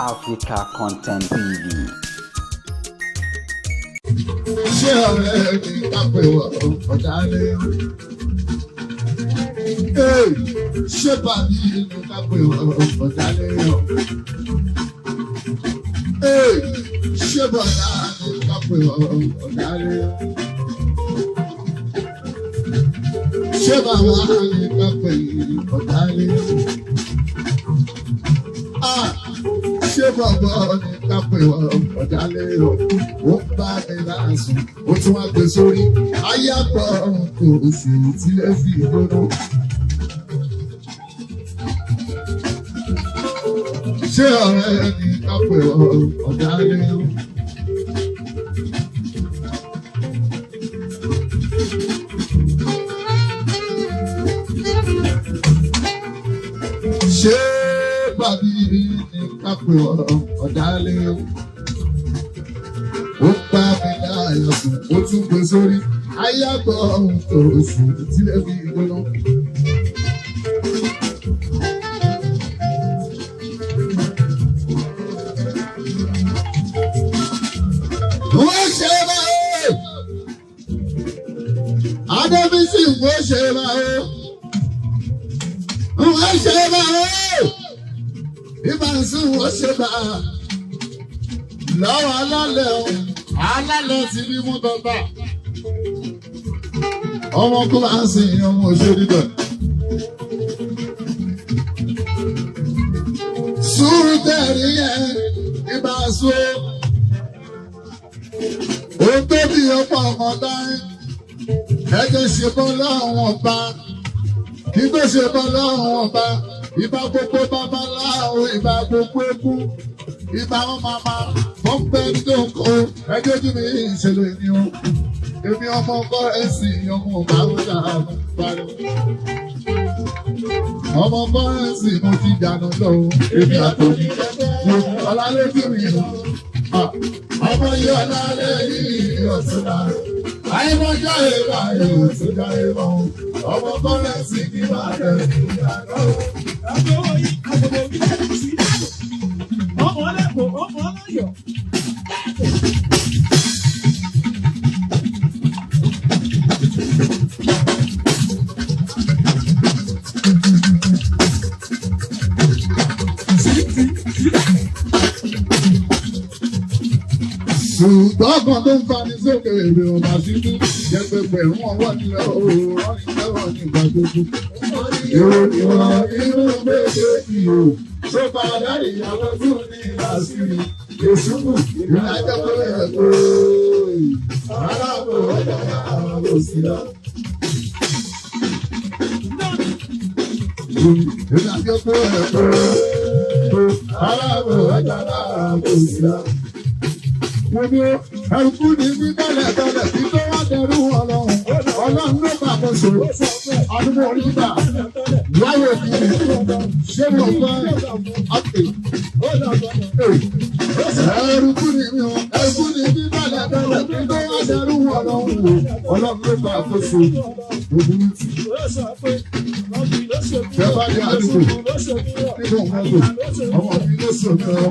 Africa Content TV. Ṣé ọ̀rẹ́ mi kápẹ́ Odale? Ṣé bàbí mi kápẹ́ Odale? Ṣé bàbá mi kápẹ́ Odale? Ṣé bàbá mi kápẹ́ Odale? Ṣé bàbá mi kápẹ́ Odale? Ó bá mi lásùn, ó tún wá gbé sórí. Ayápọ̀ kò sì tilẹ̀ fi gbóná. Ṣé ọ̀rẹ́ mi kápẹ́ Odale? Ṣé bàbí mi kápẹ́ Odale? Ó bá mi láyọ̀ sùn, ó tún gbé sórí. Ayápọ̀ kò sì tilẹ̀ fi gbóná. Wọ́n ṣe máa ó. Adébísí wọ́n ṣe máa ó. Wọ́n ṣe máa ó. Ìbánsí wọ́n ṣe máa. Lọ́wọ́ alálẹ̀ o, alálẹ̀ ti bí mú bàbá. Ọmọ kó máa ń sìn ọmọ òṣèré bẹ̀. Sùúrù tẹ̀rí yẹn, ìbáṣọ. Ó tóbi ọ̀pọ̀ ọmọ dáhìn. Ẹgbẹ́ ṣe bọ́ lọ́wọ́ ọba. Kí tó ṣe bọ́ lọ́wọ́ ọba. Ìbá gbogbo babaláwo, ìbá gbogbo eku. Ìbá wọn màmá, wọ́n pẹ́ tó kó. Ẹjọ́ ojú mi ìṣẹ̀lẹ̀ ni o. Èmi ọmọ ọkọ ẹ̀sìn ọmọ ọba ọjà àbúrò. Ọmọ ọkọ ẹ̀sìn mo ti dànù lọ. Èmi àtòní ọlálẹ́bí mi lọ. Ọmọ yìí ọlálẹ́ yìí ọ̀túnla. Àìmọ̀jọ́ ìwà ìwòsójà ìwọ̀n. Ọmọ ọkọ ẹ̀sìn kí máa rẹ̀ ìyàtọ̀. Ọmọ ọlẹ́kọ̀ọ́, ọmọ ọlọ́yọ̀. Ṣùgbọ́n kan tó ń fani sókè èrè ọ̀nà síbí jẹ́ pẹ̀pẹ̀rún ọwọ́ nílẹ̀ oòrùn ìjọba nígbà gbogbo. Èrò ìwọ̀n inú méjèèjì o, tó padà ìyàwó tún ní ìlàsírí. Èṣùkù ìrìnàjò pé ẹ̀kọ́ aláàbò ọjà àwọn òsìlá. Ìrìnàjò pé ẹ̀kọ́ aláàbò ọjà àwọn òsìlá. Mo ní ẹ̀kú ní bíbélẹ̀ tọ́lẹ̀ tí tó wá dẹrú ọlọ́run. Ọlọ́run ló bá bọ̀ sọ̀rọ̀. Àdúgbò onígbà láyé kiri. Ṣé mo gbọ́ ọ̀kẹ́? Ẹ̀rùkú ni mi ò. Ẹ̀kú ní bíbélẹ̀ tọ́lẹ̀ tí tó wá dẹrú ọlọ́run. Ọlọ́run ló bá bọ̀ sọ̀rọ̀. Bẹ́ẹ̀ bá dé àdúgbò nínú mọ́tò. Ọmọ mi ló sọ mi ọ.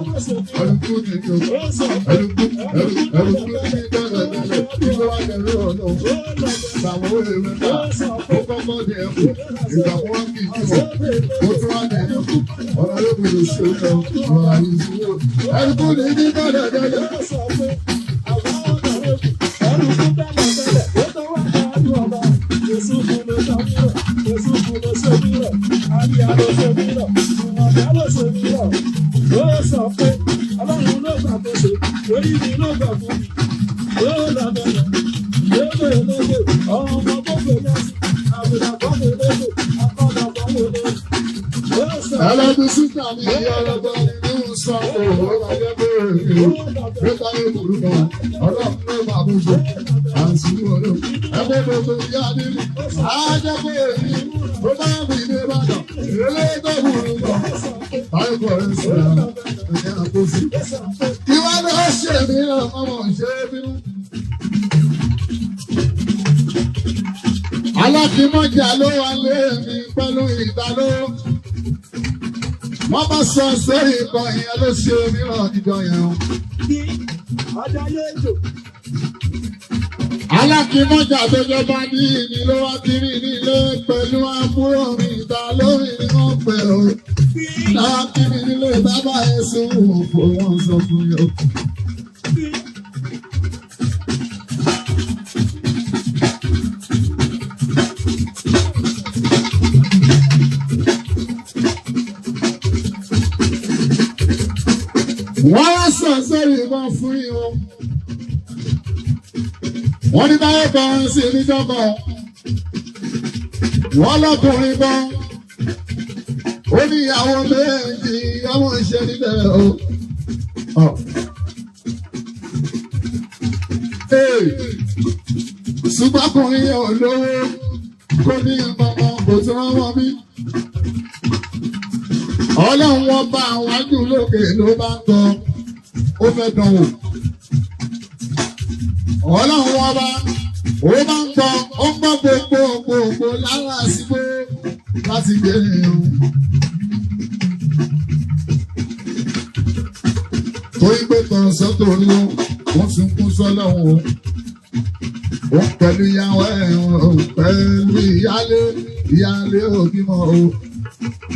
Ẹ̀rùkú ni mi ò. Ẹ̀rùkú ní bíbélẹ̀ tọ́lẹ̀ tí tó wá dẹrú ọlọ́run. Ìgbàwọ̀ èrè náà, ó kọ́kọ́ di ẹ̀kú, ìgbàwọ̀ kì í jùmọ̀, ó tún wá di ẹ̀kú, ọ̀nà ló fi lè ṣe lọ, ọ̀nà ìṣúwò. Ẹ̀kú ní ní dọ́dẹ̀dẹ́dẹ́. Ọlọ́run ló gbà tó ṣe, orí mi ló gbà fún mi, ó lọ́dọ̀ọ̀dọ̀. Ẹlẹ́dùn sísá mi ní ọlọ́gbọ́ nínú sọ́ọ̀bù ọlọ́jọ́ bẹ́ẹ̀ ni o. Nípa èkúrú kan, ọlọ́run ló máa mú jọ. Àǹsí wọlé. Ẹgbẹ́ gbogbo ìyá nílùú. Àjẹpọ̀ èyí, ó bá mi ní Ìbàdàn. Ilé tó burú kan. Báyọ̀ kọ̀ ẹ́ sí ara. Ẹ̀yà àkóso. Ìwà náà ṣe mí náà, ọmọ ìṣe bínú. Alákìímọ̀jà ló wà lé mi pẹ̀lú ìdáló. wọ́n bá sọ sórí nǹkan ìyẹn ló ṣe mìíràn níjọ yẹn o. Alákìímọ́jà tó jọba ní ìní ló wá ti rí nílé pẹ̀lú àbúrò mi ìta lórí ni wọ́n pẹ̀ o. Láàkìíní nílé bàbá ẹ̀sùn òfò wọn sọ fún yọ. Wọ́n wá sọ sórí ìbọn fún yín o. Wọ́n ní Táyé kan sí níjọ́kọ̀. Wọ́n lọ́kùnrin kan. Ó ní ìyàwó méjì ọmọ ìṣe níbẹ̀ o. Ṣùgbọ́nkùnrin yẹn ò lówó. Kó ní ọmọ kò tí wọ́n wọ́n bí. Ọlọ́run wọn bá àwọn ájú lókè ló bá ń tọ́. Ó fẹ́ dánwò. Ọlọ́run wọn bá ó máa ń tọ́. Ó ń gbọ́ gbogbo lára àsìkò láti gbé ẹ̀rùn. Torí pé tọ̀rọ̀ sọ́tò ní wọ́n ti ń kún sọ́lọ́run o. Ó pẹ̀lú ìyàwó ẹ̀rùn pẹ̀lú ìyálé òbímọ o.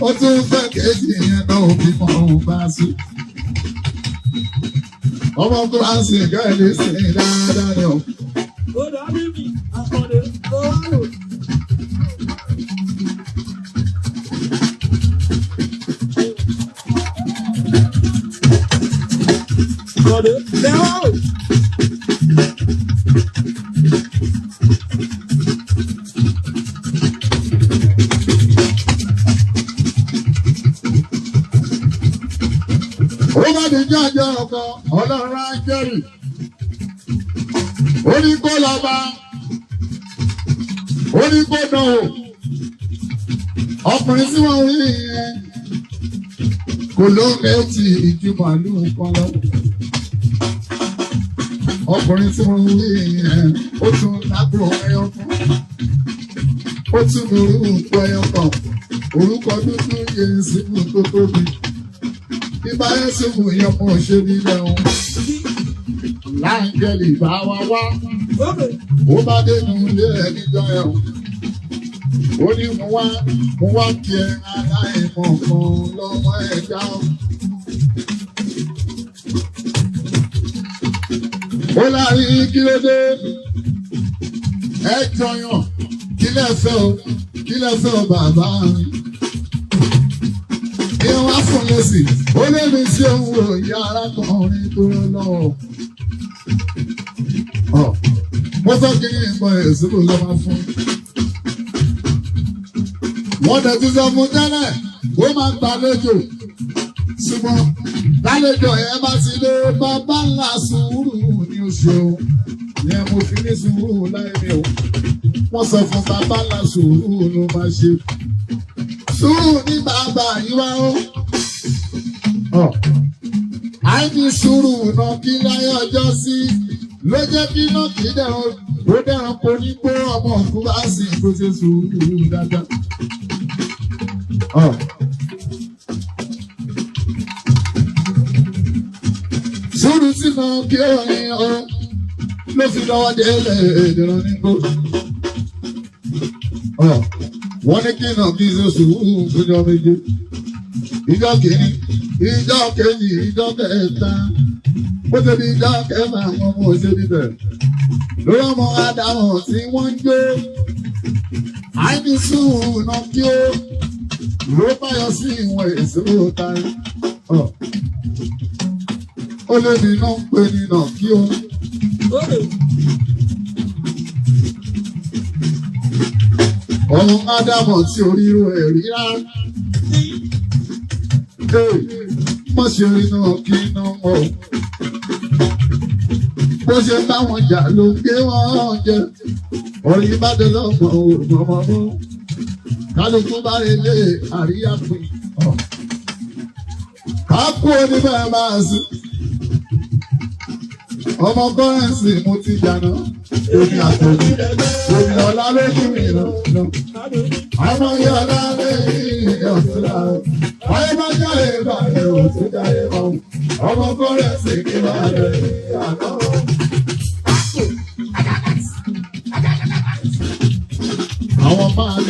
Ó tún fẹ́ kéjì yẹn náà òbímọ bá sí. Ọmọ kíláàsì gẹ́lì sí dáadáa ni o. Ó dàbí mi, àkọ́dé tó wá lò. Àkọ́dé lẹ́wọ̀ o. Ó bá di jájọ́ ọkọ̀ ọlọ́run ángẹ́lì. Ó ní kó lọ bá. Ó ní kó dán o. Ọkùnrin tí wọ́n rí yẹn kò ló méjì ju màlúù kan lọ. Ọkùnrin tí wọ́n rí yẹn ó tún lágbo ẹyọ kan. Ó tún ní orúkọ ẹyọ kan. Orúkọ dúdú yẹn sínú tó tóbi. Bíbá Yẹ́sùn mú ìyọmọ ṣe nílẹ̀ o. Láńgẹ́lì bá wa wá. Ó bá dénú ilé ẹ̀ níjọ́ ẹ̀ o. Ó ní mo wá kí ẹ aláìmọ̀ kan lọ́wọ́ ẹ̀dá o. Ó láàrin kí ló dé? Ẹ jọyàn kí lẹ fẹ́ o, kí lẹ fẹ́ o bàbá mi. Ìyẹn wá fún lẹ́sìn, ó lé mi sí ohun òòyà arákùnrin tó lọ́wọ́. Mo fẹ́ kí ní ìmọ̀ èsìkò lọ máa fún. Wọ́n dẹ̀ ti sọ fún tẹ́lẹ̀, ó máa gbàlejò. Ṣùgbọ́n lálejò ẹ̀ bá ti lé bàbá ńlá sùúrù ní oṣù. Ìyẹn mo fi ní sùúrù láì mi o. Wọ́n sọ fún bàbá ńlá sùúrù ló máa ṣe. Sùúrù ní bàbá yìí wá ó. Àìní sùúrù náà kí láyé ọjọ́ sí. Ló jẹ́ kí náà kí dẹ̀rùn ó dẹ̀rùn kò ní kó ọmọ òkú bá sì kó ṣe sùúrù dáadáa. Sùúrù sí náà kí ọ̀rìn ọ ló fi lọ́wọ́ délé ìdìrọ̀ nígbó. Wọ́n ní kí náà kí ṣe sùúrù fúnjọ́ méje. Ìjọ kìíní, ìjọ kejì, ìjọ kẹta. Bó ṣe bí ìjọ kẹfà àwọn ọmọ òṣèlú bẹ̀rẹ̀. Lórí ọmọ Ádámọ̀ tí wọ́n ń jó. Àìní sùúrù náà kí ó ló báyọ̀ sí ìwọ̀n èso táyé. Ó lé ní náà ń pè ní náà kí ó. Ọmọ Ádámọ̀ tí oríro ẹ̀ rí rárá. Mo ṣe rí náà kí iná mọ́. Bó ṣe báwọn jà ló gé wọ́n jẹ. Ọ̀rọ̀ ìbádọ́ lọ́mọ òmọ̀mọ́. Kálukú bá lè lé àríyá pin. Ká kú oníbẹ̀ máa sí. Ọmọ kọ́rẹ́ǹsì mo ti jàná. Èmi àtẹ̀mí. Èmi ọ̀la lójú mi lọ. àmọ́ yàrá lẹ́yìn ọ̀sùnlá. Ayé máa jáde báyìí ò sí jáde mọ́. Ọmọ kọ́rẹ́ sì kí máa lẹ̀ àná. Àwọn máa ní.